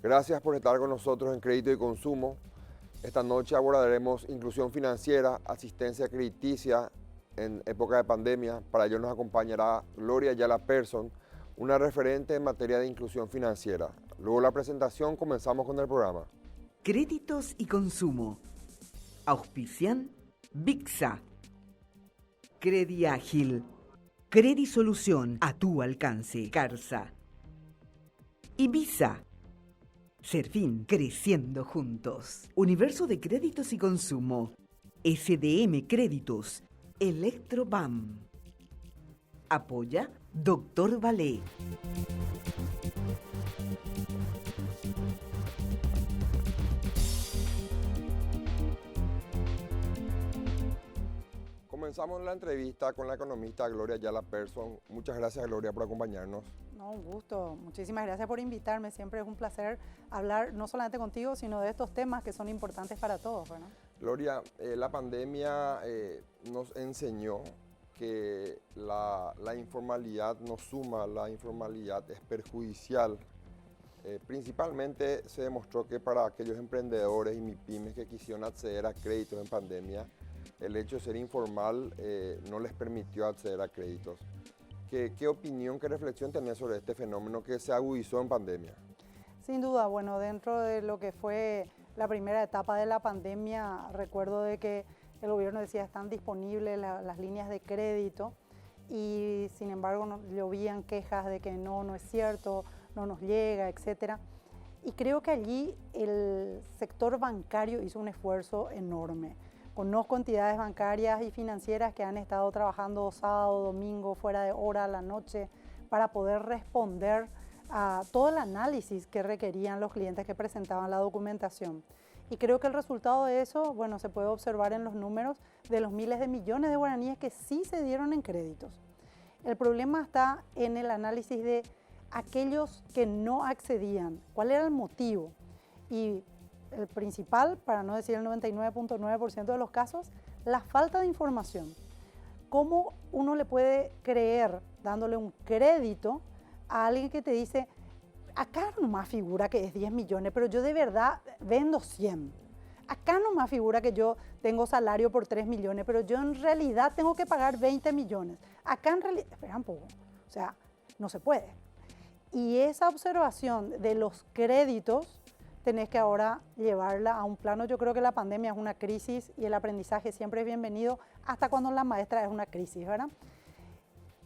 Gracias por estar con nosotros en Crédito y Consumo. Esta noche abordaremos inclusión financiera, asistencia crediticia en época de pandemia. Para ello nos acompañará Gloria Ayala Persson, una referente en materia de inclusión financiera. Luego de la presentación comenzamos con el programa. Créditos y Consumo. Auspician VIXA. Crediágil. Credisolución a tu alcance. Carsa. Ibiza. Serfín, creciendo juntos. Universo de Créditos y Consumo. SDM Créditos. Electrobam. Apoya Dr. Valé. Comenzamos la entrevista con la economista Gloria Ayala Persson. Muchas gracias, Gloria, por acompañarnos. No, un gusto. Muchísimas gracias por invitarme. Siempre es un placer hablar no solamente contigo, sino de estos temas que son importantes para todos, ¿verdad? Gloria, la pandemia nos enseñó que la informalidad no suma, la informalidad es perjudicial. Principalmente se demostró que para aquellos emprendedores y MIPYMES que quisieron acceder a créditos en pandemia, el hecho de ser informal no les permitió acceder a créditos. ¿Qué opinión, qué reflexión tenés sobre este fenómeno que se agudizó en pandemia? Sin duda, bueno, dentro de lo que fue la primera etapa de la pandemia, recuerdo de que el gobierno decía están disponibles las líneas de crédito y sin embargo llovían quejas de que no es cierto, no nos llega, etcétera. Y creo que allí el sector bancario hizo un esfuerzo enorme. Conozco entidades bancarias y financieras que han estado trabajando sábado, domingo, fuera de hora, a la noche, para poder responder a todo el análisis que requerían los clientes que presentaban la documentación. Y creo que el resultado de eso, bueno, se puede observar en los números de los miles de millones de guaraníes que sí se dieron en créditos. El problema está en el análisis de aquellos que no accedían, cuál era el motivo. Y el principal, para no decir el 99.9% de los casos, la falta de información. ¿Cómo uno le puede creer dándole un crédito a alguien que te dice, acá nomás figura que es 10 millones, pero yo de verdad vendo 100? Acá nomás figura que yo tengo salario por 3 millones, pero yo en realidad tengo que pagar 20 millones. Acá en realidad, espera un poco, o sea, no se puede. Y esa observación de los créditos tenés que ahora llevarla a un plano. Yo creo que la pandemia es una crisis y el aprendizaje siempre es bienvenido, hasta cuando la maestra es una crisis, ¿verdad?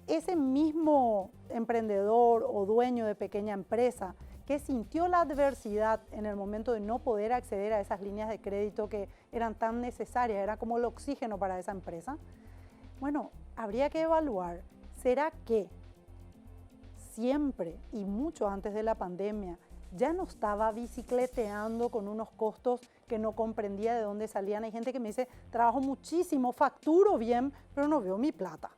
Ese mismo emprendedor o dueño de pequeña empresa que sintió la adversidad en el momento de no poder acceder a esas líneas de crédito que eran tan necesarias, era como el oxígeno para esa empresa, bueno, habría que evaluar, ¿será que siempre y mucho antes de la pandemia ya no estaba bicicleteando con unos costos que no comprendía de dónde salían? Hay gente que me dice, trabajo muchísimo, facturo bien, pero no veo mi plata.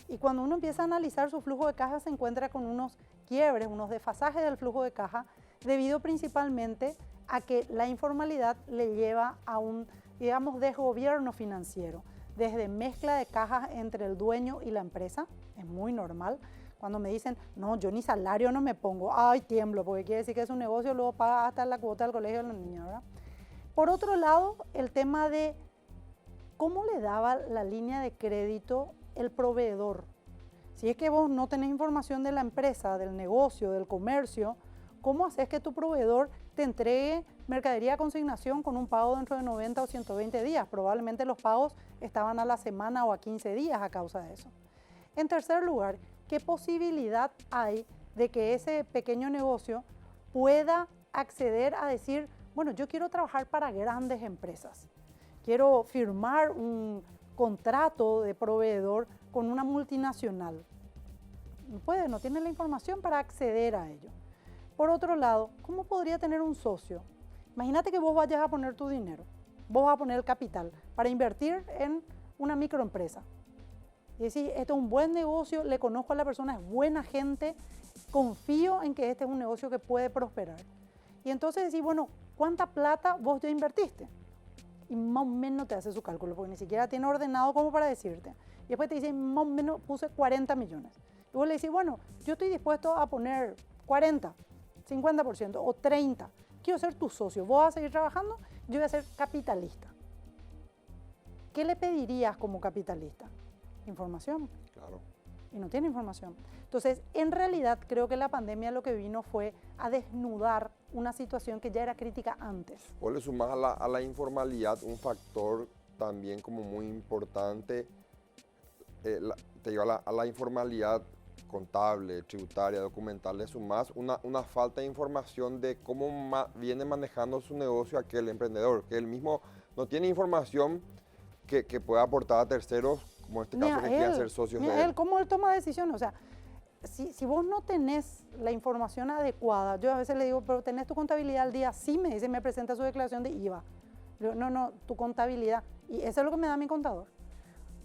Y cuando uno empieza a analizar su flujo de caja, se encuentra con unos quiebres, unos desfasajes del flujo de caja, debido principalmente a que la informalidad le lleva a un, digamos, desgobierno financiero, desde mezcla de cajas entre el dueño y la empresa, es muy normal. Cuando me dicen, no, yo ni salario no me pongo, ay, tiemblo, porque quiere decir que es un negocio, luego paga hasta la cuota del colegio de los niños, ¿verdad? Por otro lado, el tema de cómo le daba la línea de crédito el proveedor. Si es que vos no tenés información de la empresa, del negocio, del comercio, ¿cómo haces que tu proveedor te entregue mercadería a consignación con un pago dentro de 90 o 120 días? Probablemente los pagos estaban a la semana o a 15 días a causa de eso. En tercer lugar, ¿qué posibilidad hay de que ese pequeño negocio pueda acceder a decir, bueno, yo quiero trabajar para grandes empresas, quiero firmar un contrato de proveedor con una multinacional? No puede, no tiene la información para acceder a ello. Por otro lado, ¿cómo podría tener un socio? Imagínate que vos vayas a poner tu dinero, vos vas a poner el capital para invertir en una microempresa. Y decir, esto es un buen negocio, le conozco a la persona, es buena gente, confío en que este es un negocio que puede prosperar. Y entonces decir, bueno, ¿cuánta plata vos ya invertiste? y más o menos te hace su cálculo, porque ni siquiera tiene ordenado como para decirte. Y después te dice, más o menos puse 40 millones. Y vos le decís, bueno, yo estoy dispuesto a poner 40, 50% o 30%. Quiero ser tu socio, vos vas a seguir trabajando, yo voy a ser capitalista. ¿Qué le pedirías como capitalista? Información. Claro. Y no tiene información. Entonces, en realidad, creo que la pandemia lo que vino fue a desnudar una situación que ya era crítica antes. Vos le sumás a la informalidad un factor también como muy importante, te lleva a la informalidad contable, tributaria, documental, le sumás una falta de información de cómo viene manejando su negocio aquel emprendedor, que él mismo no tiene información que pueda aportar a terceros, como en este caso que quieran ser socios de él. ¿Cómo él toma decisiones? O sea, si vos no tenés la información adecuada, yo a veces le digo, pero tenés tu contabilidad al día, sí me dice, me presenta su declaración de IVA. Le digo, no, tu contabilidad. Y eso es lo que me da mi contador.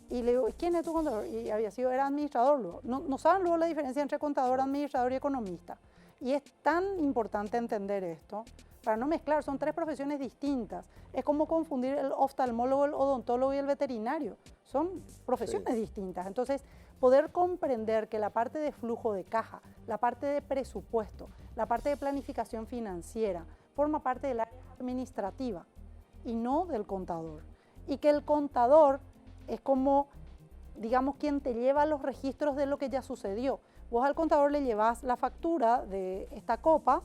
Y le digo, ¿quién es tu contador? Y era administrador luego. No saben luego la diferencia entre contador, administrador y economista. Y es tan importante entender esto, para no mezclar, son tres profesiones distintas. Es como confundir el oftalmólogo, el odontólogo y el veterinario. Son profesiones distintas. Entonces, poder comprender que la parte de flujo de caja, la parte de presupuesto, la parte de planificación financiera, forma parte del área administrativa y no del contador. Y que el contador es como, digamos, quien te lleva los registros de lo que ya sucedió. Vos al contador le llevas la factura de esta copa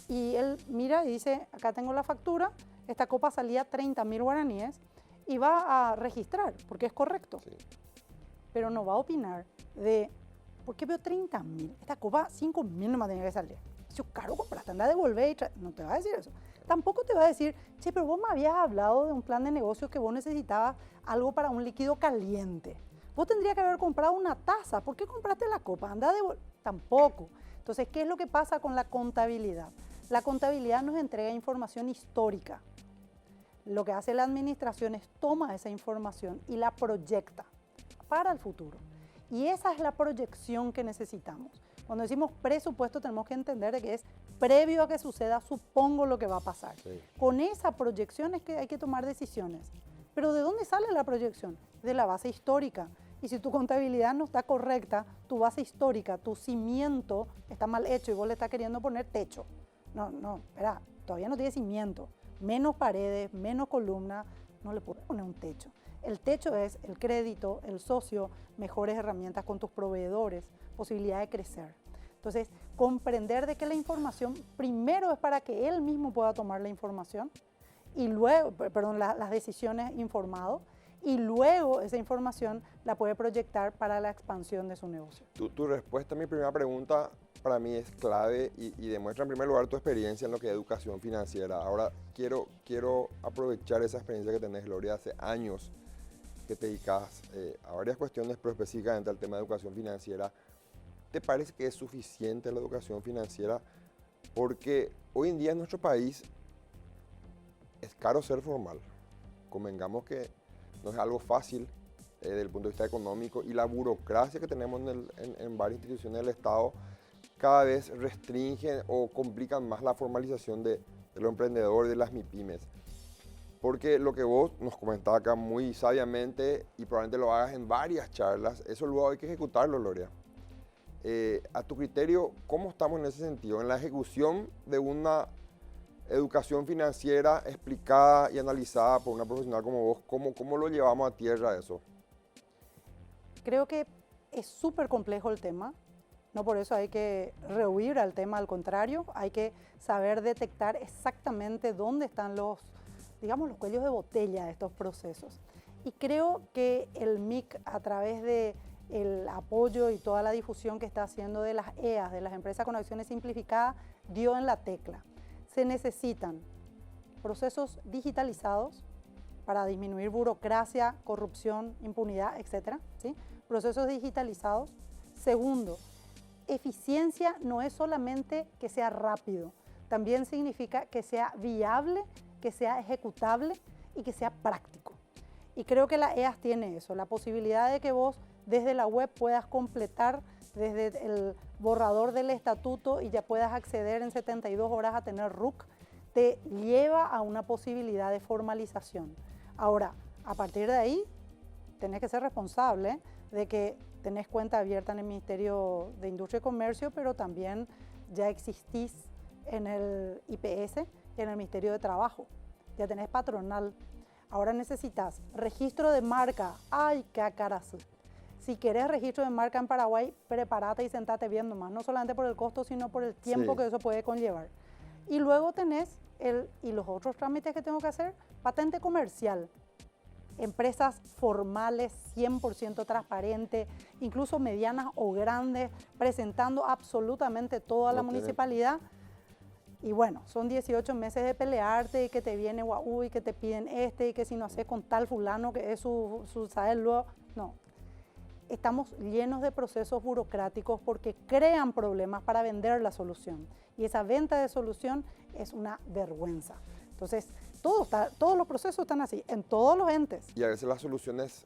y él mira y dice, acá tengo la factura, esta copa salía 30.000 guaraníes y va a registrar, porque es correcto. Sí. Pero no va a opinar de, ¿por qué veo 30.000? Esta copa 5.000 nomás tenía que salir. Si caro compraste, anda a devolver y no te va a decir eso. Tampoco te va a decir, che, pero vos me habías hablado de un plan de negocio que vos necesitabas algo para un líquido caliente. Vos tendrías que haber comprado una taza. ¿Por qué compraste la copa? Anda a devolver. Tampoco. Entonces, ¿qué es lo que pasa con la contabilidad? La contabilidad nos entrega información histórica. Lo que hace la administración es toma esa información y la proyecta para el futuro. Y esa es la proyección que necesitamos. Cuando decimos presupuesto tenemos que entender que es previo a que suceda, supongo lo que va a pasar. Sí. Con esa proyección es que hay que tomar decisiones. Pero ¿de dónde sale la proyección? De la base histórica. Y si tu contabilidad no está correcta, tu base histórica, tu cimiento está mal hecho y vos le estás queriendo poner techo. No, espera, todavía no tiene cimiento. Menos paredes, menos columnas, no le puedes poner un techo. El techo es el crédito, el socio, mejores herramientas con tus proveedores, posibilidad de crecer. Entonces, comprender de que la información primero es para que él mismo pueda tomar la información y luego, las decisiones informado, y luego esa información la puede proyectar para la expansión de su negocio. Tu respuesta a mi primera pregunta para mí es clave y demuestra en primer lugar tu experiencia en lo que es educación financiera. Ahora quiero aprovechar esa experiencia que tenés, Gloria, hace años que te dedicas a varias cuestiones, pero específicamente al tema de educación financiera. ¿Te parece que es suficiente la educación financiera? Porque hoy en día en nuestro país es caro ser formal. Convengamos que no es algo fácil desde el punto de vista económico y la burocracia que tenemos en varias instituciones del Estado cada vez restringen o complican más la formalización de los emprendedores, de las MIPYMES. Porque lo que vos nos comentabas acá muy sabiamente y probablemente lo hagas en varias charlas, eso luego hay que ejecutarlo, Gloria. A tu criterio, ¿cómo estamos en ese sentido? En la ejecución de una educación financiera explicada y analizada por una profesional como vos, ¿cómo lo llevamos a tierra eso? Creo que es súper complejo el tema, no por eso hay que rehuir al tema, al contrario, hay que saber detectar exactamente dónde están los cuellos de botella de estos procesos. Y creo que el MIC, a través del apoyo y toda la difusión que está haciendo de las EAS, de las empresas con acciones simplificadas, dio en la tecla. Se necesitan procesos digitalizados para disminuir burocracia, corrupción, impunidad, etc. ¿Sí? Procesos digitalizados. Segundo, eficiencia no es solamente que sea rápido, también significa que sea viable, que sea ejecutable y que sea práctico. Y creo que la EAS tiene eso, la posibilidad de que vos desde la web puedas completar desde el borrador del estatuto y ya puedas acceder en 72 horas a tener RUC, te lleva a una posibilidad de formalización. Ahora, a partir de ahí, tenés que ser responsable de que tenés cuenta abierta en el Ministerio de Industria y Comercio, pero también ya existís en el IPS y en el Ministerio de Trabajo. Ya tenés patronal. Ahora necesitas registro de marca. ¡Ay, qué caras! Si querés registro de marca en Paraguay, prepárate y sentate bien nomás. No solamente por el costo, sino por el tiempo Sí. que eso puede conllevar. Y luego tenés y los otros trámites que tengo que hacer, patente comercial. Empresas formales, 100% transparentes, incluso medianas o grandes, presentando absolutamente todo a la municipalidad. Y bueno, son 18 meses de pelearte y que te viene guau y que te piden y que si no haces con tal fulano que es su saber luego. No. Estamos llenos de procesos burocráticos porque crean problemas para vender la solución. Y esa venta de solución es una vergüenza. Entonces, todos los procesos están así, en todos los entes. Y a veces las soluciones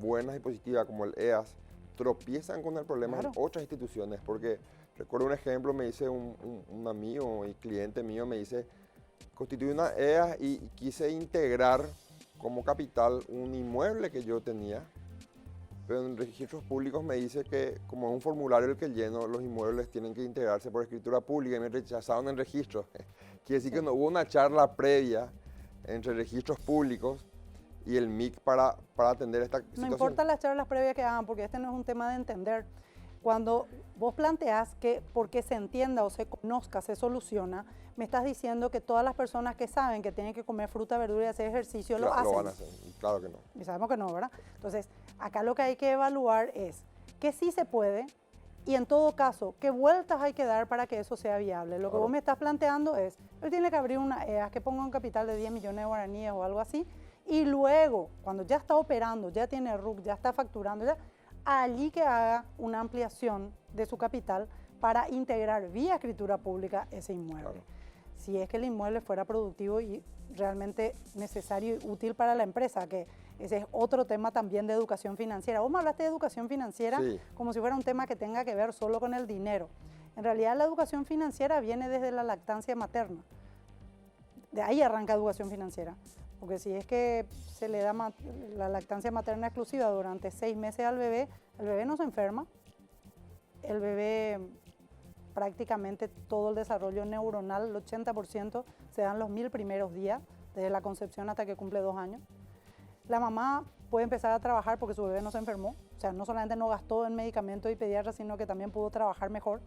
buenas y positivas, como el EAS, tropiezan con el problema en otras instituciones. Porque recuerdo un ejemplo, me dice un amigo y cliente mío, me dice, constituí una EAS y quise integrar como capital un inmueble que yo tenía. Pero en registros públicos me dice que como es un formulario el que lleno, los inmuebles tienen que integrarse por escritura pública y me rechazaron en registros. Quiere decir que no hubo una charla previa entre registros públicos y el MIC para atender esta situación. No importa las charlas previas que hagan, porque este no es un tema de entender. Cuando vos planteás que porque se entienda o se conozca se soluciona, me estás diciendo que todas las personas que saben que tienen que comer fruta, verdura y hacer ejercicio lo hacen. Lo van a hacer, claro que no. Y sabemos que no, ¿verdad? Entonces, acá lo que hay que evaluar es que sí se puede y en todo caso, qué vueltas hay que dar para que eso sea viable. Lo que vos me estás planteando es, él tiene que abrir una EAS que ponga un capital de 10 millones de guaraníes o algo así y luego, cuando ya está operando, ya tiene RUC, ya está facturando, ya, allí que haga una ampliación de su capital para integrar vía escritura pública ese inmueble. Claro. Si es que el inmueble fuera productivo y realmente necesario y útil para la empresa, que ese es otro tema también de educación financiera. Vos me hablaste de educación financiera como si fuera un tema que tenga que ver solo con el dinero. En realidad la educación financiera viene desde la lactancia materna. De ahí arranca educación financiera. Porque si es que se le da la lactancia materna exclusiva durante 6 meses al bebé, el bebé no se enferma, el bebé prácticamente todo el desarrollo neuronal, el 80% se dan los 1000 primeros días, desde la concepción hasta que cumple 2 años. La mamá puede empezar a trabajar porque su bebé no se enfermó, o sea, no solamente no gastó en medicamentos y pediatras, sino que también pudo trabajar mejor.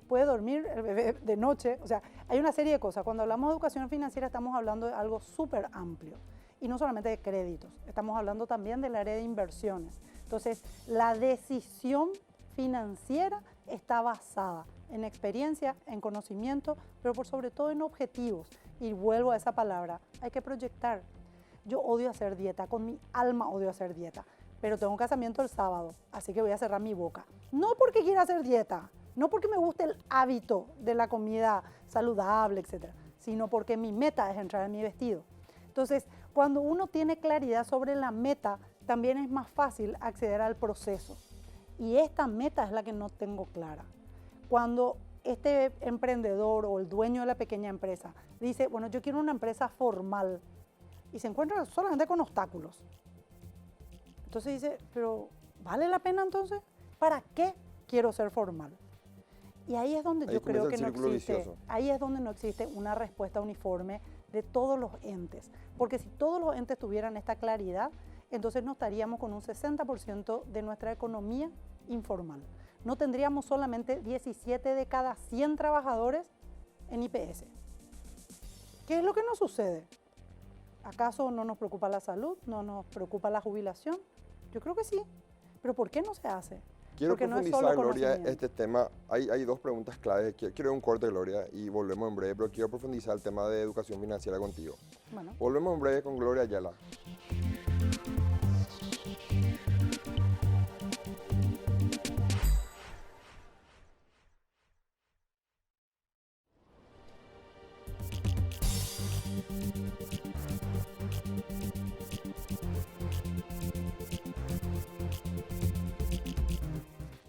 Puede dormir el bebé de noche, o sea, hay una serie de cosas. Cuando hablamos de educación financiera estamos hablando de algo súper amplio y no solamente de créditos, estamos hablando también del área de inversiones. Entonces, la decisión financiera está basada en experiencia, en conocimiento, pero por sobre todo en objetivos. Y vuelvo a esa palabra, hay que proyectar. Yo odio hacer dieta, con mi alma odio hacer dieta, pero tengo un casamiento el sábado, así que voy a cerrar mi boca. No porque quiera hacer dieta, no porque me guste el hábito de la comida saludable, etcétera, sino porque mi meta es entrar en mi vestido. Entonces, cuando uno tiene claridad sobre la meta, también es más fácil acceder al proceso. Y esta meta es la que no tengo clara. Cuando este emprendedor o el dueño de la pequeña empresa dice, bueno, yo quiero una empresa formal, y se encuentra solamente con obstáculos. Entonces dice, pero ¿vale la pena entonces? ¿Para qué quiero ser formal? Y ahí es donde yo creo que no existe, ahí es donde no existe una respuesta uniforme de todos los entes. Porque si todos los entes tuvieran esta claridad, entonces no estaríamos con un 60% de nuestra economía informal. No tendríamos solamente 17 de cada 100 trabajadores en IPS. ¿Qué es lo que nos sucede? ¿Acaso no nos preocupa la salud? ¿No nos preocupa la jubilación? Yo creo que sí. ¿Pero por qué no se hace? Quiero profundizar, Gloria, este tema. Hay 2 preguntas claves. Quiero un corte, Gloria, y volvemos en breve, pero quiero profundizar el tema de educación financiera contigo. Bueno. Volvemos en breve con Gloria Ayala.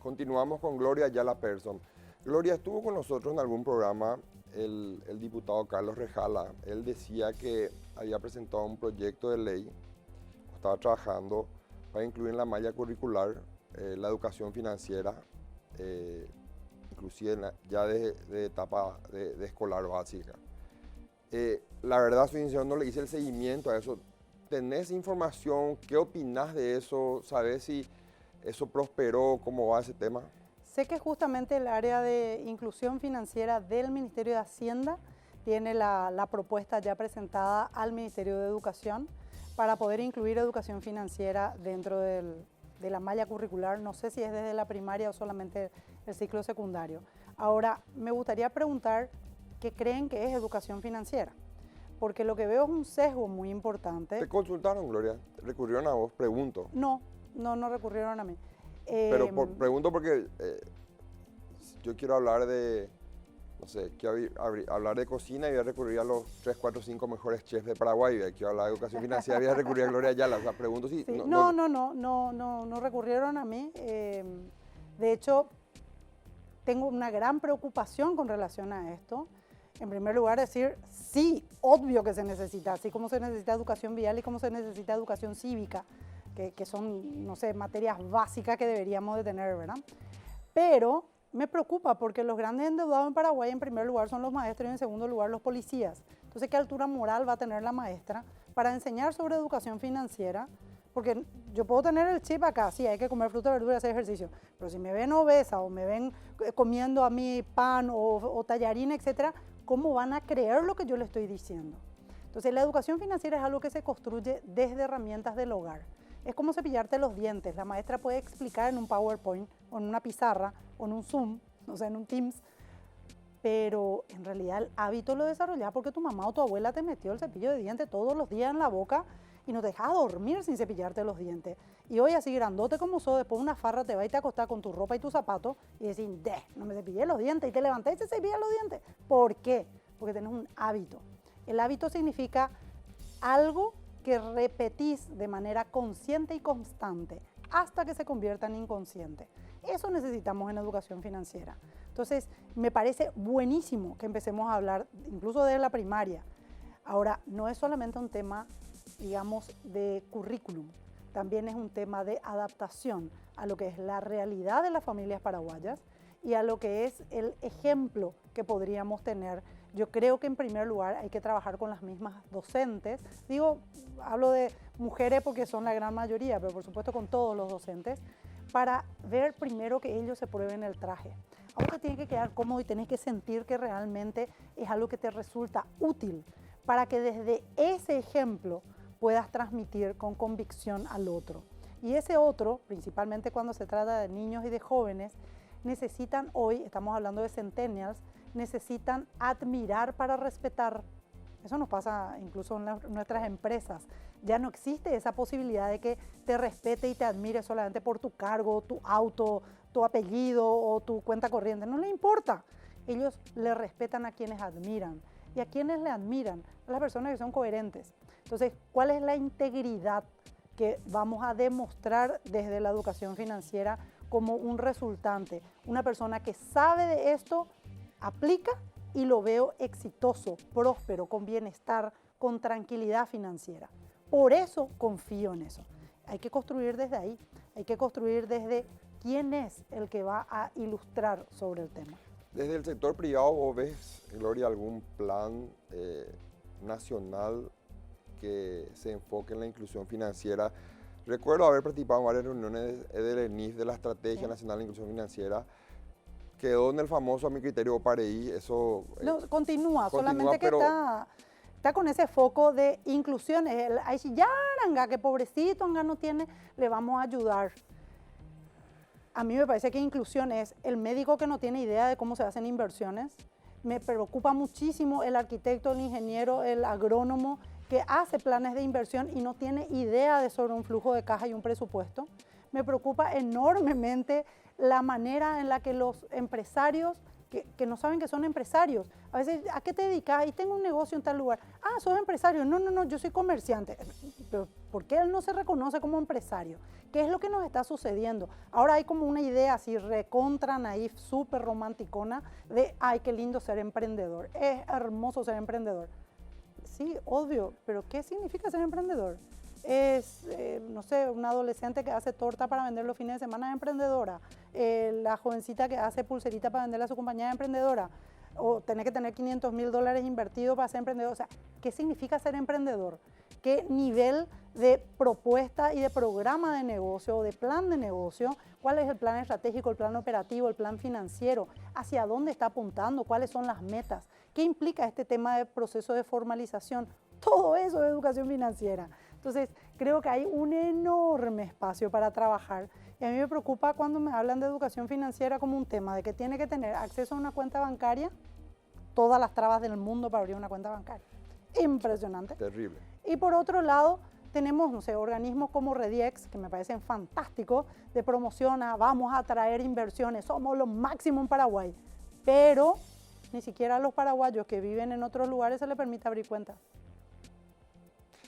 Continuamos con Gloria Ayala Persson. Gloria estuvo con nosotros en algún programa el diputado Carlos Rejala. Él decía que había presentado un proyecto de ley, estaba trabajando para incluir en la malla curricular la educación financiera, inclusive ya de etapa de escolar básica. La verdad, soy sincero, no le hice el seguimiento a eso. ¿Tenés información? ¿Qué opinás de eso? ¿Sabés si eso prosperó? ¿Cómo va ese tema? Sé que justamente el área de inclusión financiera del Ministerio de Hacienda tiene la propuesta ya presentada al Ministerio de Educación para poder incluir educación financiera dentro de la malla curricular. No sé si es desde la primaria o solamente el ciclo secundario. Ahora, me gustaría preguntar qué creen que es educación financiera, porque lo que veo es un sesgo muy importante. ¿Te consultaron, Gloria? ¿Recurrieron a vos? Pregunto. No recurrieron a mí. Pero pregunto porque yo quiero hablar de, no sé, quiero hablar de cocina y voy a recurrir a los 3, 4, 5 mejores chefs de Paraguay. Quiero hablar de educación financiera y voy a recurrir a Gloria Ayala. O sea, pregunto si... Sí. No recurrieron a mí. De hecho, tengo una gran preocupación con relación a esto. En primer lugar, decir, sí, obvio que se necesita, así como se necesita educación vial y como se necesita educación cívica, que son, no sé, materias básicas que deberíamos de tener, ¿verdad? Pero me preocupa porque los grandes endeudados en Paraguay, en primer lugar, son los maestros y en segundo lugar, los policías. Entonces, ¿qué altura moral va a tener la maestra para enseñar sobre educación financiera? Porque yo puedo tener el chip acá, sí, hay que comer fruta, verdura y hacer ejercicio, pero si me ven obesa o me ven comiendo a mí pan o tallarín, etcétera, ¿cómo van a creer lo que yo le estoy diciendo? Entonces, la educación financiera es algo que se construye desde herramientas del hogar. Es como cepillarte los dientes. La maestra puede explicar en un PowerPoint, o en una pizarra, o en un Zoom, o sea, en un Teams, pero en realidad el hábito lo desarrollas porque tu mamá o tu abuela te metió el cepillo de dientes todos los días en la boca y no te dejas dormir sin cepillarte los dientes. Y hoy, así grandote como sos, después de una farra te vas y te acostás con tu ropa y tus zapatos y decís, no me cepillé los dientes, y te levantás y te cepillas los dientes. ¿Por qué? Porque tenés un hábito. El hábito significa algo que repetís de manera consciente y constante hasta que se convierta en inconsciente. Eso necesitamos en educación financiera. Entonces, me parece buenísimo que empecemos a hablar, incluso desde la primaria. Ahora, no es solamente un tema, digamos, de currículum, también es un tema de adaptación a lo que es la realidad de las familias paraguayas y a lo que es el ejemplo que podríamos tener. Yo creo que en primer lugar hay que trabajar con las mismas docentes. Hablo de mujeres porque son la gran mayoría, pero por supuesto con todos los docentes, para ver primero que ellos se prueben el traje. Algo que tiene que quedar cómodo y tenés que sentir que realmente es algo que te resulta útil para que desde ese ejemplo puedas transmitir con convicción al otro. Y ese otro, principalmente cuando se trata de niños y de jóvenes, necesitan hoy, estamos hablando de centennials, necesitan admirar para respetar. Eso nos pasa incluso en nuestras empresas. Ya no existe esa posibilidad de que te respete y te admire solamente por tu cargo, tu auto, tu apellido o tu cuenta corriente. No le importa. Ellos le respetan a quienes admiran. ¿Y a quienes le admiran? A las personas que son coherentes. Entonces, ¿cuál es la integridad que vamos a demostrar desde la educación financiera como un resultante? Una persona que sabe de esto, aplica y lo veo exitoso, próspero, con bienestar, con tranquilidad financiera. Por eso confío en eso. Hay que construir desde ahí, hay que construir desde quién es el que va a ilustrar sobre el tema. Desde el sector privado, ¿vos ves, Gloria, algún plan nacional que se enfoque en la inclusión financiera? Recuerdo haber participado en varias reuniones del ENIF, de la Estrategia Nacional de Inclusión Financiera. Quedó en el famoso, a mi criterio, PAREI. Eso continúa, solamente que está con ese foco de inclusión. Ay, si ya, Anga, que pobrecito, Anga no tiene, le vamos a ayudar. A mí me parece que inclusión es el médico que no tiene idea de cómo se hacen inversiones. Me preocupa muchísimo el arquitecto, el ingeniero, el agrónomo que hace planes de inversión y no tiene idea de sobre un flujo de caja y un presupuesto. Me preocupa enormemente la manera en la que los empresarios que no saben que son empresarios. A veces, ¿a qué te dedicas? Y tengo un negocio en tal lugar. Ah, sos empresario. No, yo soy comerciante. Pero ¿por qué él no se reconoce como empresario? ¿Qué es lo que nos está sucediendo? Ahora hay como una idea así recontra naif, súper romanticona de, ay, qué lindo ser emprendedor. Es hermoso ser emprendedor. Sí, obvio, pero ¿qué significa ser emprendedor? Es, no sé, una adolescente que hace torta para vender los fines de semana es emprendedora. La jovencita que hace pulserita para venderle a su compañera es emprendedora. O tener que tener $500,000 invertidos para ser emprendedor. O sea, ¿qué significa ser emprendedor? ¿Qué nivel de propuesta y de programa de negocio o de plan de negocio? ¿Cuál es el plan estratégico, el plan operativo, el plan financiero? ¿Hacia dónde está apuntando? ¿Cuáles son las metas? ¿Qué implica este tema de proceso de formalización? Todo eso es educación financiera. Entonces, creo que hay un enorme espacio para trabajar. Y a mí me preocupa cuando me hablan de educación financiera como un tema de que tiene que tener acceso a una cuenta bancaria, todas las trabas del mundo para abrir una cuenta bancaria. Impresionante. Terrible. Y por otro lado, tenemos, no sé, organismos como Rediex, que me parecen fantásticos, de promoción a vamos a atraer inversiones, somos lo máximo en Paraguay. Pero ni siquiera a los paraguayos que viven en otros lugares se les permite abrir cuentas.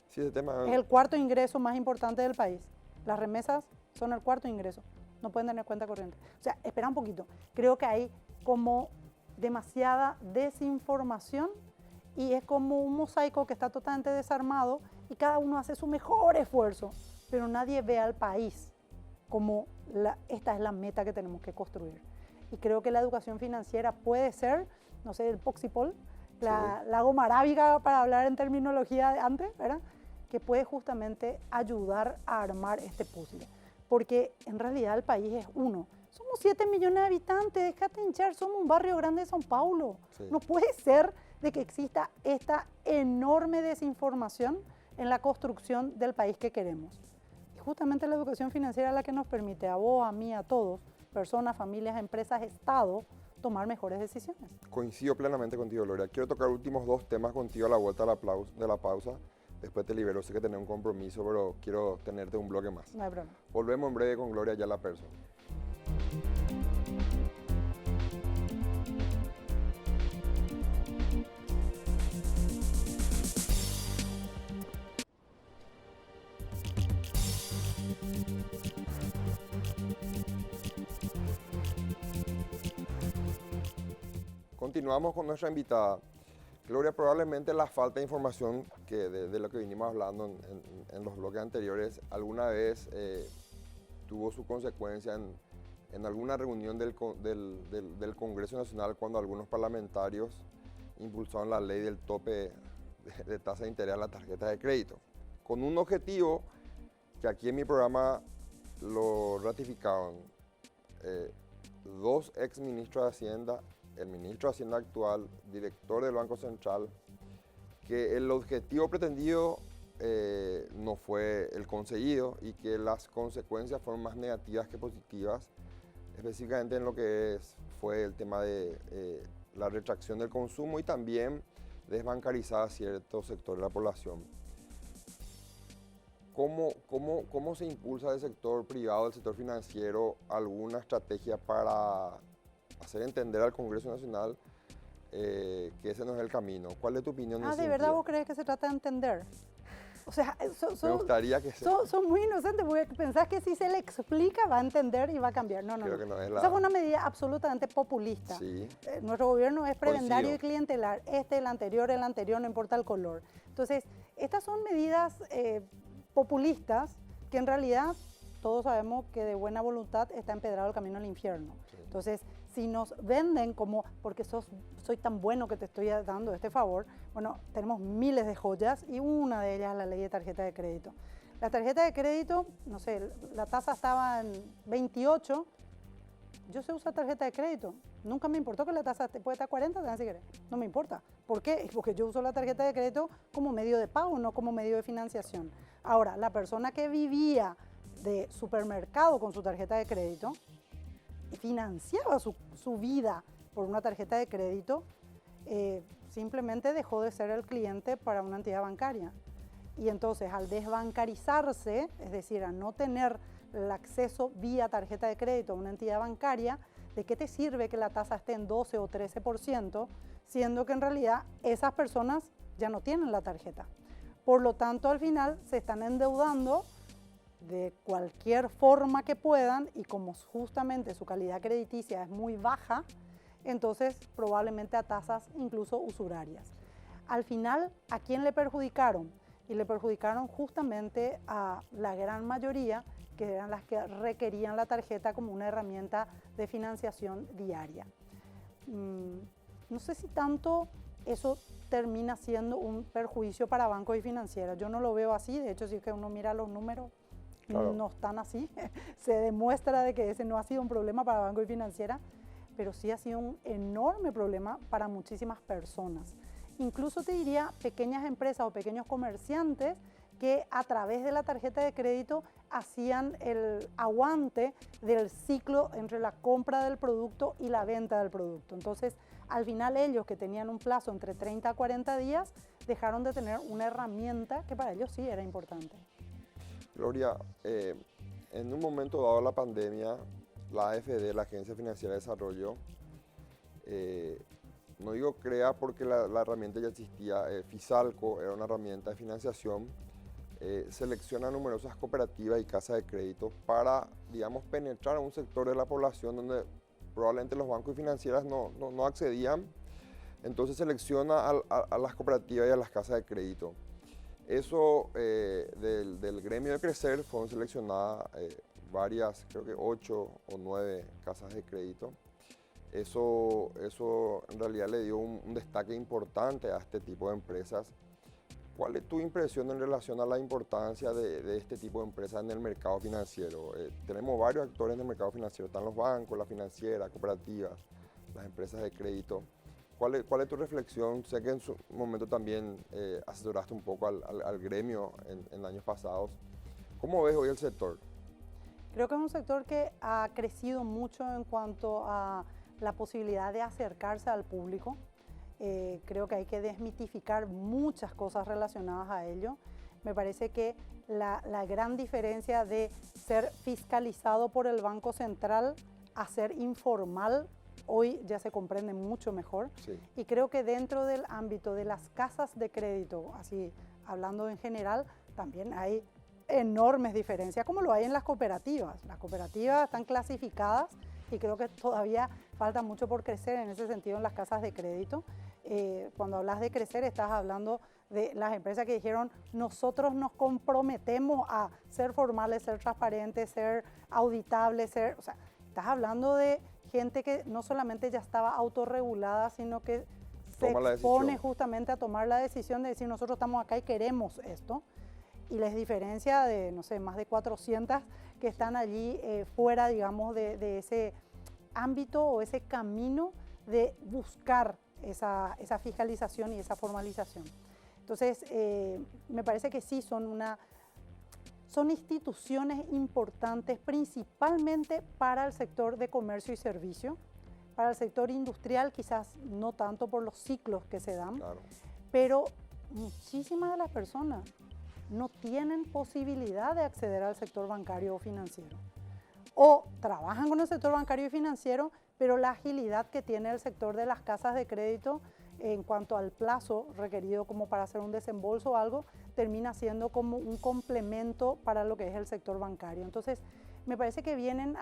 Sí, ese tema... Es el cuarto ingreso más importante del país. Las remesas son el cuarto ingreso. No pueden tener cuenta corriente. O sea, espera un poquito. Creo que hay como demasiada desinformación y es como un mosaico que está totalmente desarmado y cada uno hace su mejor esfuerzo, pero nadie ve al país como esta es la meta que tenemos que construir. Y creo que la educación financiera puede ser, no sé, el poxipol, la goma arábiga para hablar en terminología de antes, ¿verdad? Que puede justamente ayudar a armar este puzzle. Porque en realidad el país es uno. Somos 7 millones de habitantes, déjate hinchar, somos un barrio grande de São Paulo. Sí. No puede ser de que exista esta enorme desinformación en la construcción del país que queremos. Y justamente la educación financiera es la que nos permite a vos, a mí, a todos, personas, familias, empresas, Estado, tomar mejores decisiones. Coincido plenamente contigo, Gloria. Quiero tocar últimos dos temas contigo a la vuelta de la pausa. Después te libero, sé que tenés un compromiso, pero quiero tenerte un bloque más. No hay problema. Volvemos en breve con Gloria Ayala Persson. Continuamos con nuestra invitada. Gloria, probablemente la falta de información de lo que vinimos hablando en los bloques anteriores alguna vez tuvo su consecuencia en alguna reunión del Congreso Nacional cuando algunos parlamentarios impulsaron la ley del tope de tasa de interés a la tarjeta de crédito, con un objetivo que aquí en mi programa lo ratificaban dos ex ministros de Hacienda, el ministro de Hacienda actual, director del Banco Central, que el objetivo pretendido no fue el conseguido y que las consecuencias fueron más negativas que positivas, específicamente en lo que fue el tema de la retracción del consumo y también desbancarizar a ciertos sectores de la población. ¿Cómo se impulsa del sector privado, del sector financiero, alguna estrategia para hacer entender al Congreso Nacional que ese no es el camino? ¿Cuál es tu opinión? ¿De verdad vos crees que se trata de entender? O sea, me gustaría que son muy inocentes porque pensás que si se le explica va a entender y va a cambiar. No. Creo que no es la... Esa fue una medida absolutamente populista. Sí. Nuestro gobierno es prebendario y clientelar. El anterior, no importa el color. Entonces, estas son medidas populistas que en realidad todos sabemos que de buena voluntad está empedrado el camino al infierno. Sí. Entonces, si nos venden como, porque soy tan bueno que te estoy dando este favor, bueno, tenemos miles de joyas y una de ellas es la ley de tarjeta de crédito. La tarjeta de crédito, no sé, la tasa estaba en 28, yo sé usar tarjeta de crédito, nunca me importó que la tasa puede estar 40, si querés, no me importa. ¿Por qué? Porque yo uso la tarjeta de crédito como medio de pago, no como medio de financiación. Ahora, la persona que vivía de supermercado con su tarjeta de crédito, financiaba su vida por una tarjeta de crédito, simplemente dejó de ser el cliente para una entidad bancaria. Y entonces al desbancarizarse, es decir, a no tener el acceso vía tarjeta de crédito a una entidad bancaria, ¿de qué te sirve que la tasa esté en 12 o 13%, siendo que en realidad esas personas ya no tienen la tarjeta? Por lo tanto, al final se están endeudando de cualquier forma que puedan y como justamente su calidad crediticia es muy baja, entonces probablemente a tasas incluso usurarias. Al final, ¿a quién le perjudicaron? Y le perjudicaron justamente a la gran mayoría, que eran las que requerían la tarjeta como una herramienta de financiación diaria. No sé si tanto eso termina siendo un perjuicio para bancos y financieras. Yo no lo veo así, de hecho si es que uno mira los números, claro, no están así. Se demuestra de que ese no ha sido un problema para bancos y financieras, pero sí ha sido un enorme problema para muchísimas personas. Incluso te diría pequeñas empresas o pequeños comerciantes que a través de la tarjeta de crédito hacían el aguante del ciclo entre la compra del producto y la venta del producto. Entonces, al final ellos que tenían un plazo entre 30 a 40 días, dejaron de tener una herramienta que para ellos sí era importante. Gloria, en un momento dado la pandemia, la AFD, la Agencia Financiera de Desarrollo, no digo crea porque la herramienta ya existía, Fisalco era una herramienta de financiación, selecciona numerosas cooperativas y casas de crédito para, digamos, penetrar a un sector de la población donde probablemente los bancos y financieras no accedían. Entonces selecciona a las cooperativas y a las casas de crédito. Eso del gremio de Crecer fueron seleccionadas varias, creo que 8 o 9 casas de crédito. Eso en realidad le dio un destaque importante a este tipo de empresas. ¿Cuál es tu impresión en relación a la importancia de este tipo de empresas en el mercado financiero? Tenemos varios actores en el mercado financiero, están los bancos, las financieras, cooperativas, las empresas de crédito. ¿Cuál es tu reflexión? Sé que en su momento también asesoraste un poco al gremio en años pasados. ¿Cómo ves hoy el sector? Creo que es un sector que ha crecido mucho en cuanto a la posibilidad de acercarse al público. Creo que hay que desmitificar muchas cosas relacionadas a ello. Me parece que la gran diferencia de ser fiscalizado por el Banco Central a ser informal hoy ya se comprende mucho mejor. Sí. Y creo que dentro del ámbito de las casas de crédito, así hablando en general, también hay enormes diferencias, como lo hay en las cooperativas. Las cooperativas están clasificadas y creo que todavía falta mucho por crecer en ese sentido en las casas de crédito. Cuando hablas de crecer, estás hablando de las empresas que dijeron nosotros nos comprometemos a ser formales, ser transparentes, ser auditables, o sea, estás hablando de gente que no solamente ya estaba autorregulada, sino que se expone justamente a tomar la decisión de decir nosotros estamos acá y queremos esto. Y les diferencia de, no sé, más de 400 que están allí fuera, digamos, de ese ámbito o ese camino de buscar esa fiscalización y esa formalización. Entonces, me parece que sí son instituciones importantes principalmente para el sector de comercio y servicio. Para el sector industrial quizás no tanto por los ciclos que se dan, claro, pero muchísimas de las personas no tienen posibilidad de acceder al sector bancario o financiero. O trabajan con el sector bancario y financiero, pero la agilidad que tiene el sector de las casas de crédito en cuanto al plazo requerido como para hacer un desembolso o algo, termina siendo como un complemento para lo que es el sector bancario. Entonces, me parece que vienen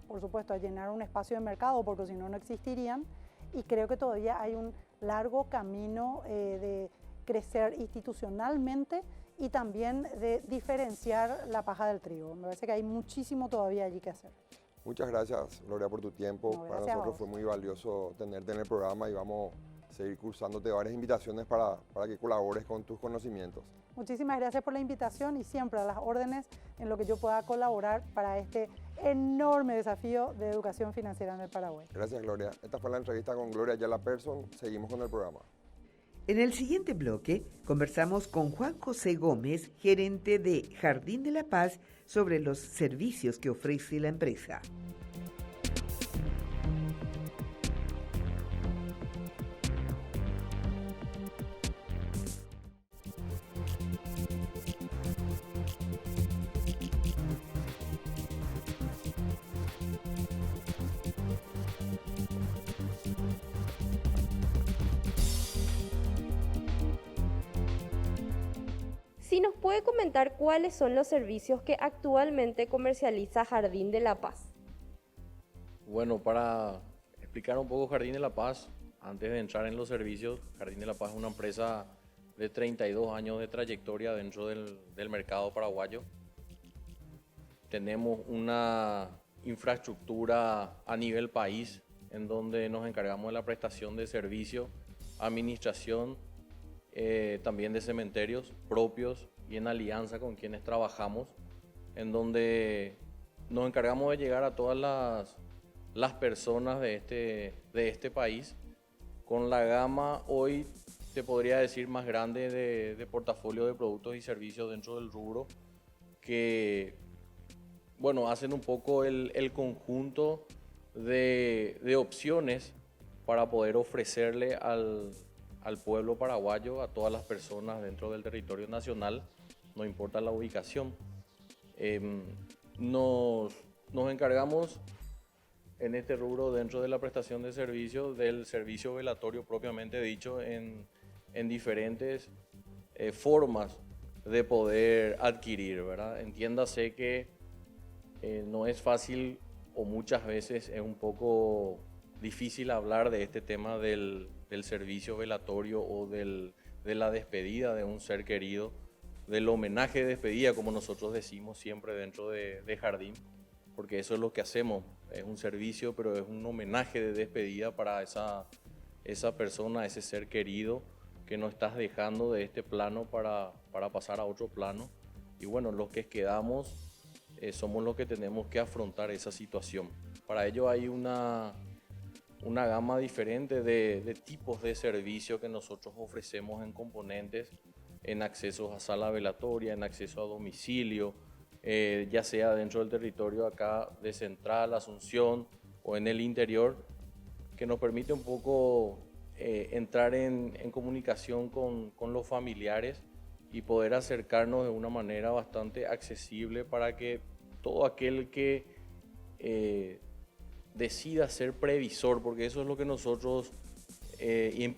por supuesto, a llenar un espacio de mercado, porque si no, no existirían, y creo que todavía hay un largo camino de crecer institucionalmente y también de diferenciar la paja del trigo. Me parece que hay muchísimo todavía allí que hacer. Muchas gracias, Gloria, por tu tiempo. No, para nosotros fue muy valioso tenerte en el programa y vamos a seguir cursándote varias invitaciones para que colabores con tus conocimientos. Muchísimas gracias por la invitación y siempre a las órdenes en lo que yo pueda colaborar para este enorme desafío de educación financiera en el Paraguay. Gracias, Gloria. Esta fue la entrevista con Gloria Ayala Persson. Seguimos con el programa. En el siguiente bloque conversamos con Juan José Gómez, gerente de Jardín de la Paz, sobre los servicios que ofrece la empresa. Si nos puede comentar cuáles son los servicios que actualmente comercializa Jardín de la Paz. Bueno, para explicar un poco Jardín de la Paz, antes de entrar en los servicios, Jardín de la Paz es una empresa de 32 años de trayectoria dentro del mercado paraguayo. Tenemos una infraestructura a nivel país en donde nos encargamos de la prestación de servicios, administración, también de cementerios propios y en alianza con quienes trabajamos, en donde nos encargamos de llegar a todas las personas de este país con la gama hoy, te podría decir, más grande de portafolio de productos y servicios dentro del rubro, que bueno, hacen un poco el conjunto de opciones para poder ofrecerle al pueblo paraguayo, a todas las personas dentro del territorio nacional, no importa la ubicación. Nos encargamos en este rubro, dentro de la prestación de servicios, del servicio velatorio propiamente dicho, en diferentes formas de poder adquirir, ¿verdad? Entiéndase que no es fácil, o muchas veces es un poco difícil hablar de este tema del servicio velatorio o de la despedida de un ser querido, del homenaje de despedida, como nosotros decimos siempre dentro de Jardín, porque eso es lo que hacemos, es un servicio, pero es un homenaje de despedida para esa persona, ese ser querido que nos estás dejando de este plano para pasar a otro plano. Y bueno, los que quedamos somos los que tenemos que afrontar esa situación. Para ello hay una gama diferente de tipos de servicios que nosotros ofrecemos en componentes, en accesos a sala velatoria, en acceso a domicilio, ya sea dentro del territorio acá de Central, Asunción o en el interior, que nos permite un poco entrar en comunicación con los familiares y poder acercarnos de una manera bastante accesible para que todo aquel que decida ser previsor, porque eso es lo que nosotros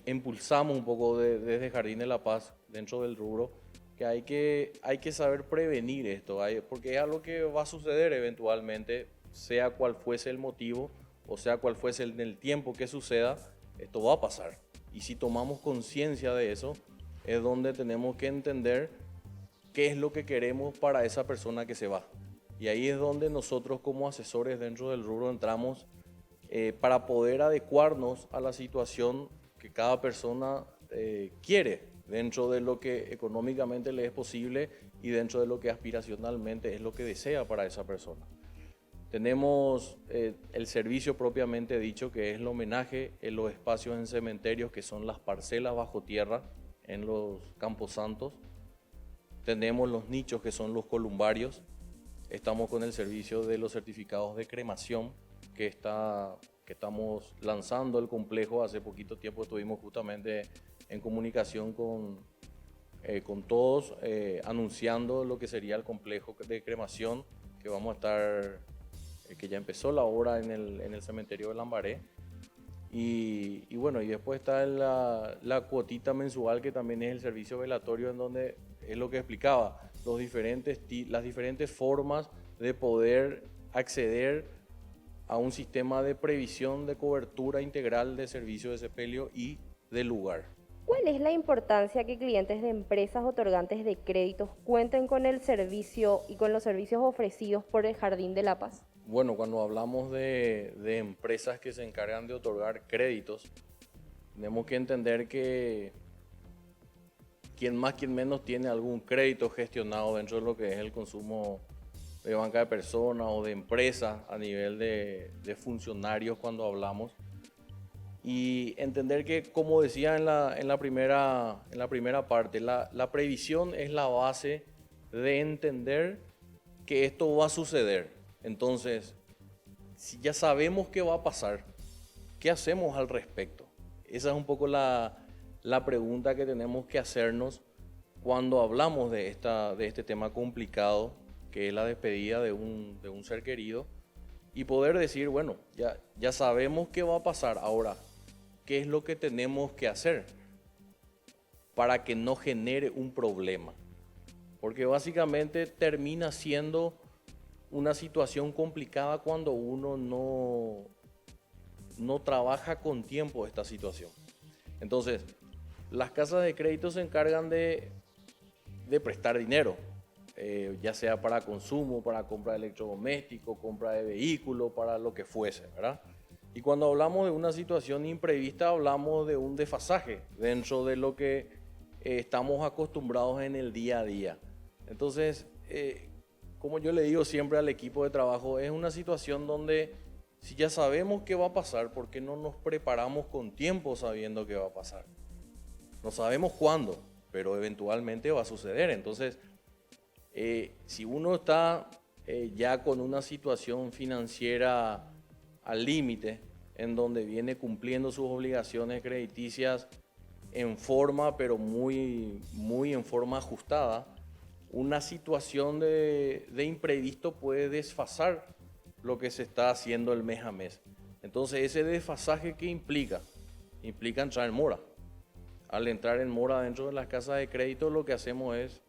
impulsamos un poco desde Jardín de la Paz dentro del rubro, que hay que saber prevenir esto, porque es algo que va a suceder eventualmente, sea cual fuese el motivo o sea cual fuese el tiempo que suceda, esto va a pasar. Y si tomamos conciencia de eso, es donde tenemos que entender qué es lo que queremos para esa persona que se va. Y ahí es donde nosotros como asesores dentro del rubro entramos para poder adecuarnos a la situación que cada persona quiere, dentro de lo que económicamente le es posible y dentro de lo que aspiracionalmente es lo que desea para esa persona. Tenemos el servicio propiamente dicho, que es el homenaje en los espacios en cementerios, que son las parcelas bajo tierra en los campos santos. Tenemos los nichos, que son los columbarios. Estamos con el servicio de los certificados de cremación, que estamos lanzando el complejo. Hace poquito tiempo estuvimos justamente en comunicación con todos, anunciando lo que sería el complejo de cremación, que vamos a estar, que ya empezó la obra en el cementerio de Lambaré. Y bueno, y después está la cuotita mensual, que también es el servicio velatorio, en donde es lo que explicaba, las diferentes formas de poder acceder a un sistema de previsión de cobertura integral de servicio de sepelio y de lugar. ¿Cuál es la importancia que clientes de empresas otorgantes de créditos cuenten con el servicio y con los servicios ofrecidos por el Jardín de la Paz? Bueno, cuando hablamos de empresas que se encargan de otorgar créditos, tenemos que entender que quien más, quien menos tiene algún crédito gestionado dentro de lo que es el consumo de banca de personas o de empresas a nivel de funcionarios cuando hablamos. Y entender que, como decía en la primera parte, la previsión es la base de entender que esto va a suceder. Entonces, si ya sabemos qué va a pasar, ¿qué hacemos al respecto? Esa es un poco la pregunta que tenemos que hacernos cuando hablamos de este tema complicado, que es la despedida de un ser querido, y poder decir, bueno, ya sabemos qué va a pasar. Ahora, ¿qué es lo que tenemos que hacer para que no genere un problema? porque básicamente termina siendo una situación complicada cuando uno no trabaja con tiempo esta situación. Entonces, las casas de crédito se encargan de prestar dinero, ya sea para consumo, para compra de electrodomésticos, compra de vehículos, para lo que fuese, ¿verdad? Y cuando hablamos de una situación imprevista, hablamos de un desfasaje dentro de lo que estamos acostumbrados en el día a día. Entonces, como yo le digo siempre al equipo de trabajo, es una situación donde si ya sabemos qué va a pasar, ¿por qué no nos preparamos con tiempo sabiendo qué va a pasar? No sabemos cuándo, pero eventualmente va a suceder. Entonces, si uno está ya con una situación financiera al límite, en donde viene cumpliendo sus obligaciones crediticias en forma, pero muy en forma ajustada, una situación de imprevisto puede desfasar lo que se está haciendo el mes a mes. Entonces, ese desfasaje que implica entrar en mora. Al entrar en mora dentro de las casas de crédito, lo que hacemos es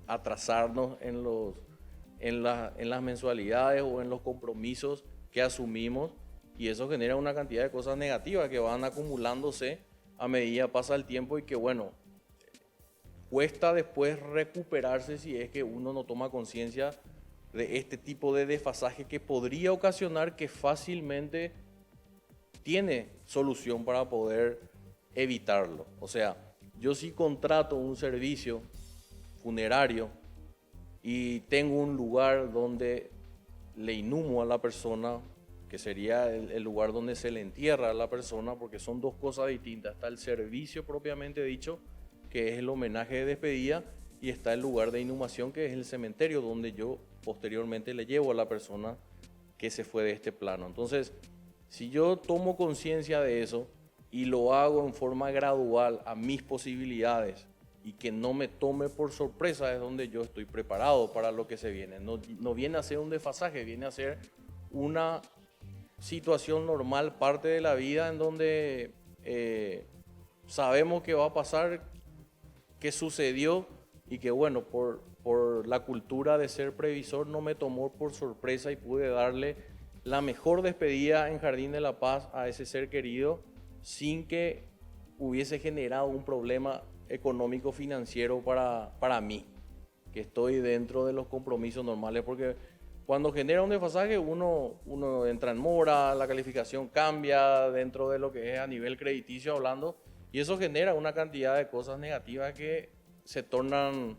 atrasarnos en las mensualidades o en los compromisos que asumimos, y eso genera una cantidad de cosas negativas que van acumulándose a medida que pasa el tiempo y que, bueno, cuesta después recuperarse si es que uno no toma conciencia de este tipo de desfasaje que podría ocasionar, que fácilmente tiene solución para poder evitarlo. O sea, yo si contrato un servicio funerario y tengo un lugar donde le inhumo a la persona, que sería el lugar donde se le entierra a la persona, porque son dos cosas distintas. Está el servicio propiamente dicho, que es el homenaje de despedida, y está el lugar de inhumación, que es el cementerio, donde yo posteriormente le llevo a la persona que se fue de este plano. Entonces, si yo tomo conciencia de eso y lo hago en forma gradual a mis posibilidades y que no me tome por sorpresa, es donde yo estoy preparado para lo que se viene. No viene a ser un desfasaje, viene a ser una situación normal, parte de la vida, en donde sabemos qué va a pasar, qué sucedió, y que, bueno, por la cultura de ser previsor no me tomó por sorpresa y pude darle la mejor despedida en Jardín de la Paz a ese ser querido sin que hubiese generado un problema económico financiero para mí, que estoy dentro de los compromisos normales, porque cuando genera un desfasaje uno entra en mora, la calificación cambia dentro de lo que es a nivel crediticio hablando, y eso genera una cantidad de cosas negativas que se tornan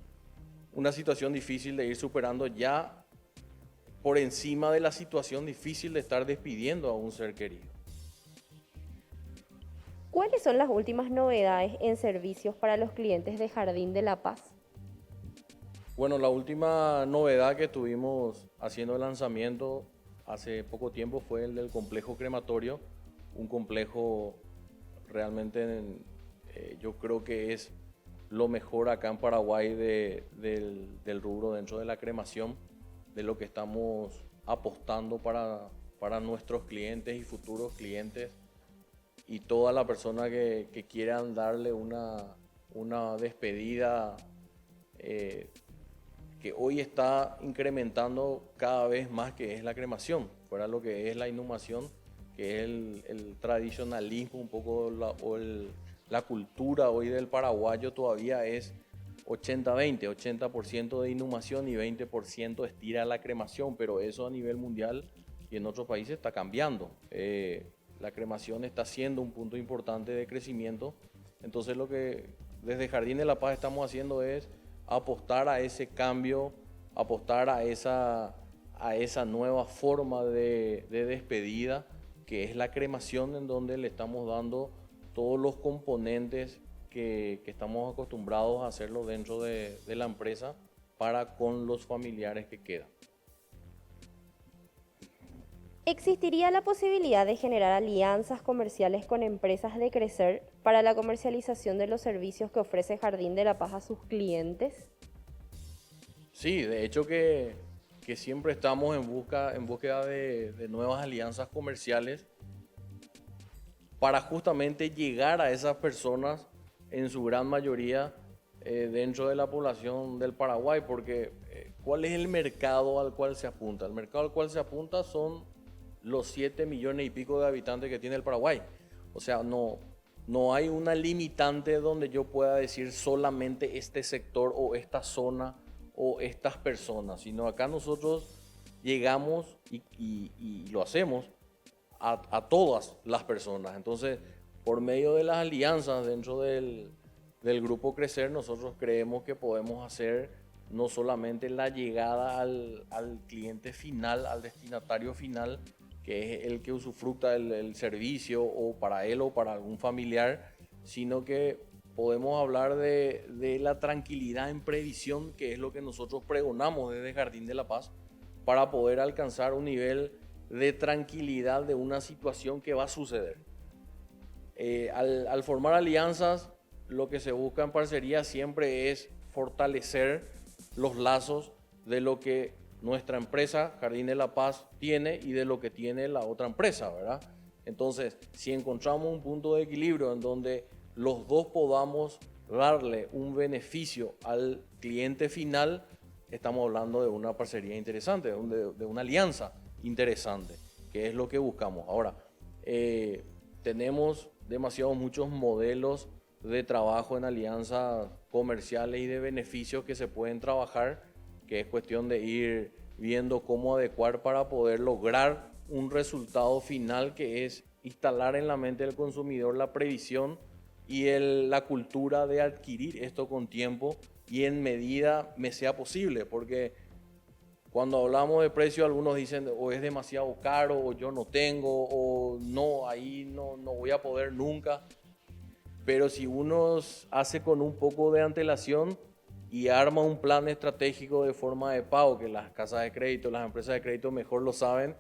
una situación difícil de ir superando, ya por encima de la situación difícil de estar despidiendo a un ser querido. ¿Cuáles son las últimas novedades en servicios para los clientes de Jardín de la Paz? Bueno, la última novedad que tuvimos haciendo el lanzamiento hace poco tiempo fue el del complejo crematorio, un complejo realmente yo creo que es lo mejor acá en Paraguay del rubro dentro de la cremación, de lo que estamos apostando para nuestros clientes y futuros clientes, y toda la persona que quieran darle una despedida que hoy está incrementando cada vez más, que es la cremación, fuera lo que es la inhumación, que es el tradicionalismo un poco, la cultura hoy del paraguayo todavía es 80-20, 80% de inhumación y 20% estira la cremación, pero eso a nivel mundial y en otros países está cambiando. La cremación está siendo un punto importante de crecimiento, entonces lo que desde Jardín de la Paz estamos haciendo es apostar a ese cambio, apostar a esa nueva forma de despedida, que es la cremación, en donde le estamos dando todos los componentes que estamos acostumbrados a hacerlo dentro de la empresa para con los familiares que quedan. ¿Existiría la posibilidad de generar alianzas comerciales con empresas de crecer para la comercialización de los servicios que ofrece Jardín de la Paz a sus clientes? Sí, de hecho que siempre estamos en búsqueda de nuevas alianzas comerciales para justamente llegar a esas personas, en su gran mayoría, dentro de la población del Paraguay, porque ¿cuál es el mercado al cual se apunta? El mercado al cual se apunta son los 7 millones y pico de habitantes que tiene el Paraguay. O sea, no hay una limitante donde yo pueda decir solamente este sector o esta zona o estas personas, sino acá nosotros llegamos y lo hacemos a todas las personas. Entonces, por medio de las alianzas dentro del grupo Crecer, nosotros creemos que podemos hacer no solamente la llegada al cliente final, al destinatario final, que es el que usufructa el servicio o para él o para algún familiar, sino que podemos hablar de la tranquilidad en previsión, que es lo que nosotros pregonamos desde Jardín de la Paz, para poder alcanzar un nivel de tranquilidad de una situación que va a suceder. Al formar alianzas, lo que se busca en parcería siempre es fortalecer los lazos de lo que nuestra empresa Jardín de la Paz tiene y de lo que tiene la otra empresa, ¿verdad? Entonces, si encontramos un punto de equilibrio en donde los dos podamos darle un beneficio al cliente final, estamos hablando de una parcería interesante, de una alianza interesante, que es lo que buscamos. Ahora, tenemos muchos modelos de trabajo en alianzas comerciales y de beneficios que se pueden trabajar, que es cuestión de ir viendo cómo adecuar para poder lograr un resultado final, que es instalar en la mente del consumidor la previsión y la cultura de adquirir esto con tiempo y en medida me sea posible, porque cuando hablamos de precio algunos dicen o es demasiado caro o yo no tengo o no, ahí no voy a poder nunca. Pero si uno hace con un poco de antelación y arma un plan estratégico de forma de pago, que las casas de crédito, las empresas de crédito mejor lo saben,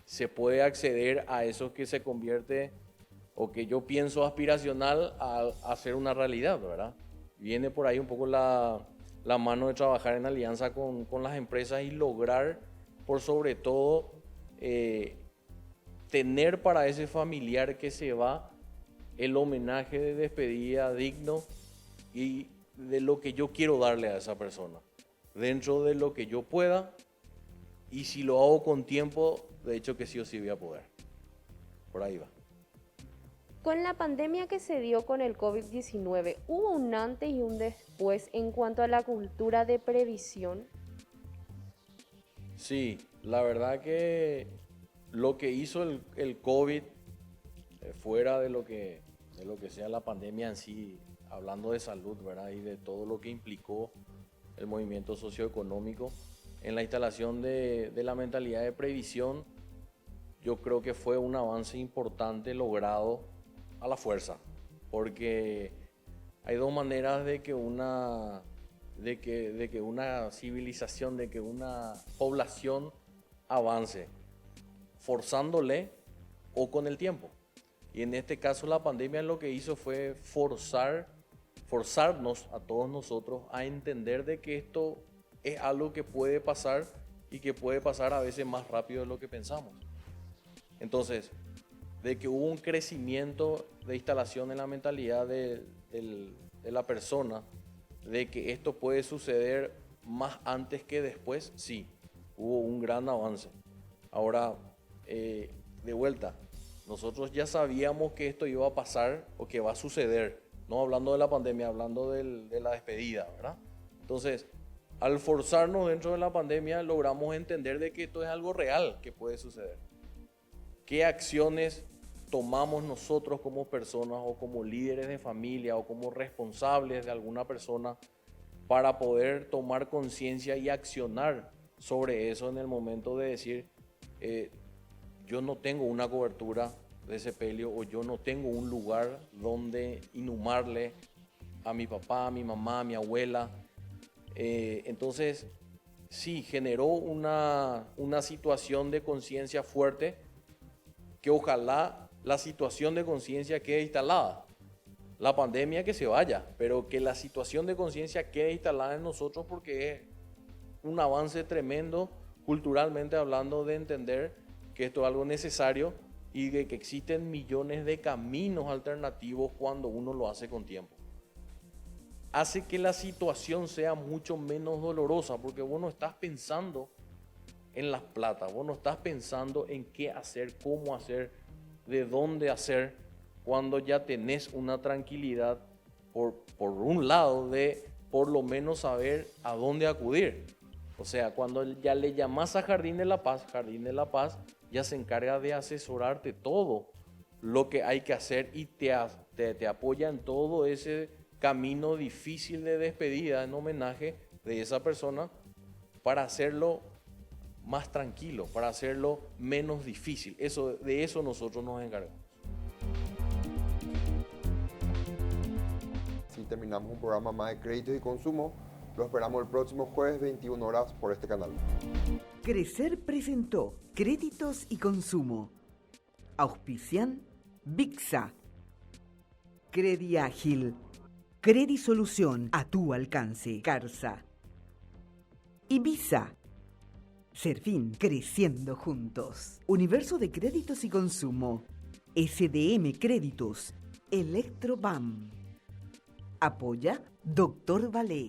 se puede acceder a eso que se convierte o que yo pienso aspiracional a hacer una realidad, ¿verdad? Viene por ahí un poco la mano de trabajar en alianza con las empresas y lograr, por sobre todo, tener para ese familiar que se va el homenaje de despedida digno y de lo que yo quiero darle a esa persona, dentro de lo que yo pueda, y si lo hago con tiempo, de hecho que sí o sí voy a poder. Por ahí va. Con la pandemia que se dio con el COVID-19, ¿hubo un antes y un después en cuanto a la cultura de previsión? Sí, la verdad que lo que hizo el COVID, fuera de lo que sea la pandemia en sí, hablando de salud, ¿verdad? Y de todo lo que implicó el movimiento socioeconómico, en la instalación de la mentalidad de previsión, yo creo que fue un avance importante logrado a la fuerza, porque hay dos maneras de que una civilización, de que una población avance, forzándole o con el tiempo. Y en este caso la pandemia lo que hizo fue forzarnos a todos nosotros a entender de que esto es algo que puede pasar y que puede pasar a veces más rápido de lo que pensamos. Entonces, de que hubo un crecimiento de instalación en la mentalidad de la persona, de que esto puede suceder más antes que después, sí, hubo un gran avance. Ahora, de vuelta, nosotros ya sabíamos que esto iba a pasar o que va a suceder, no hablando de la pandemia, hablando de la despedida, ¿verdad? Entonces, al forzarnos dentro de la pandemia, logramos entender de que esto es algo real que puede suceder. ¿Qué acciones tomamos nosotros como personas o como líderes de familia o como responsables de alguna persona para poder tomar conciencia y accionar sobre eso en el momento de decir, yo no tengo una cobertura de sepelio o yo no tengo un lugar donde inhumarle a mi papá, a mi mamá, a mi abuela? Entonces, sí, generó una situación de conciencia fuerte, que ojalá la situación de conciencia quede instalada. La pandemia que se vaya, pero que la situación de conciencia quede instalada en nosotros, porque es un avance tremendo culturalmente hablando, de entender que esto es algo necesario y de que existen millones de caminos alternativos cuando uno lo hace con tiempo. hace que la situación sea mucho menos dolorosa, porque vos no estás pensando en las plata, vos no estás pensando en qué hacer, cómo hacer, de dónde hacer, cuando ya tenés una tranquilidad por un lado de por lo menos saber a dónde acudir. O sea, cuando ya le llamas a Jardín de la Paz ya se encarga de asesorarte todo lo que hay que hacer y te apoya en todo ese camino difícil de despedida en homenaje de esa persona para hacerlo más tranquilo, para hacerlo menos difícil. De eso nosotros nos encargamos. Si terminamos un programa más de créditos y consumo, lo esperamos el próximo jueves 21 horas por este canal. Crecer presentó Créditos y Consumo. Auspician VIXA, Crediágil, Credisolución a tu alcance, Carsa. Ibiza, Serfín, creciendo juntos. Universo de Créditos y Consumo, SDM Créditos, Electrobam. Apoya Dr. Valé.